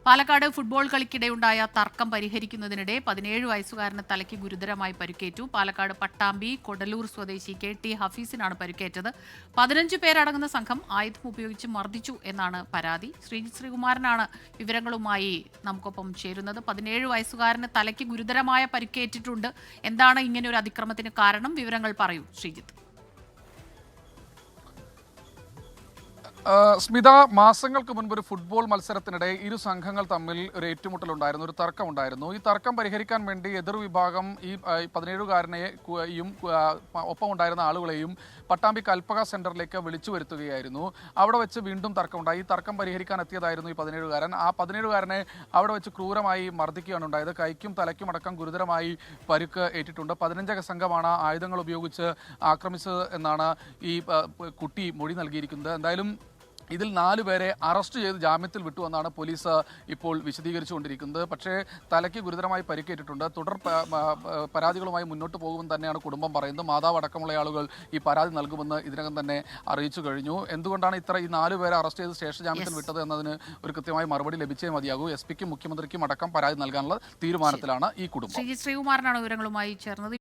Palakkad football കളിക്കിടെയുണ്ടായ തർക്കം പരിഹരിക്കുന്നതിനിടെ 17 വയസ്സുകാരന് തലയ്ക്ക് ഗുരുതരമായി പരിക്കേറ്റു. പാലക്കാട് പട്ടാമ്പി കൊടലൂർ സ്വദേശി KT ഹഫീസിനാണ് പരിക്കേറ്റത്. 15 പേരടങ്ങുന്ന സംഘം ആയുധം ഉപയോഗിച്ച് മർദ്ദിച്ചു എന്നാണ് പരാതി. ശ്രീജിത്ത് ശ്രീകുമാരനാണ് വിവരങ്ങളുമായി നമുക്കൊപ്പം ചേരുന്നത്. 17 വയസ്സുകാരന് തലയ്ക്ക് ഗുരുതരമായ പരിക്കേറ്റിട്ടുണ്ട്. എന്താണ് ഇങ്ങനെ ഒരു അതിക്രമത്തിന് കാരണം? വിവരങ്ങൾ പറയൂ ശ്രീജിത്ത്. സ്മിത, മാസങ്ങൾക്ക് മുൻപ് ഒരു ഫുട്ബോൾ മത്സരത്തിനിടെ ഇരു സംഘങ്ങൾ തമ്മിൽ ഒരു ഏറ്റുമുട്ടലുണ്ടായിരുന്നു, ഒരു തർക്കമുണ്ടായിരുന്നു. ഈ തർക്കം പരിഹരിക്കാൻ വേണ്ടി എതിർവിഭാഗം ഈ 17കാരനെയും ഒപ്പം ഉണ്ടായിരുന്ന ആളുകളെയും പട്ടാമ്പി കൽപ്പക സെന്ററിലേക്ക് വിളിച്ചു വരുത്തുകയായിരുന്നു. അവിടെ വെച്ച് വീണ്ടും തർക്കമുണ്ടായി. ഈ തർക്കം പരിഹരിക്കാൻ എത്തിയതായിരുന്നു ഈ 17കാരൻ. ആ 17കാരനെ അവിടെ വെച്ച് ക്രൂരമായി മർദ്ദിക്കുകയാണ് ഉണ്ടായത്. കൈക്കും തലയ്ക്കും അടക്കം ഗുരുതരമായി പരുക്ക് ഏറ്റിട്ടുണ്ട്. 15 സംഘമാണ് ആയുധങ്ങൾ ഉപയോഗിച്ച് ആക്രമിച്ചത് എന്നാണ് ഈ കുട്ടി മൊഴി നൽകിയിരിക്കുന്നത്. എന്തായാലും ഇതിൽ 4 പേരെ അറസ്റ്റ് ചെയ്ത് ജാമ്യത്തിൽ വിട്ടുവെന്നാണ് പോലീസ് ഇപ്പോൾ വിശദീകരിച്ചുകൊണ്ടിരിക്കുന്നത്. പക്ഷേ തലയ്ക്ക് ഗുരുതരമായി പരിക്കേറ്റിട്ടുണ്ട്. തുടർ പരാതികളുമായി മുന്നോട്ട് പോകുമെന്ന് തന്നെയാണ് കുടുംബം പറയുന്നത്. മാതാവ് അടക്കമുള്ള ആളുകൾ ഈ പരാതി നൽകുമെന്ന് ഇതിനകം തന്നെ അറിയിച്ചു കഴിഞ്ഞു. എന്തുകൊണ്ടാണ് ഈ 4 പേരെ അറസ്റ്റ് ചെയ്ത് ശേഷ ജാമ്യത്തിൽ വിട്ടത് എന്നതിന് ഒരു കൃത്യമായ മറുപടി ലഭിച്ചേ മതിയാകൂ. SP ക്കും മുഖ്യമന്ത്രിക്കും അടക്കം പരാതി നൽകാനുള്ള തീരുമാനത്തിലാണ് ഈ കുടുംബം. ശ്രീകുമാരനാണ് വിവരങ്ങളുമായി ചേർന്നത്.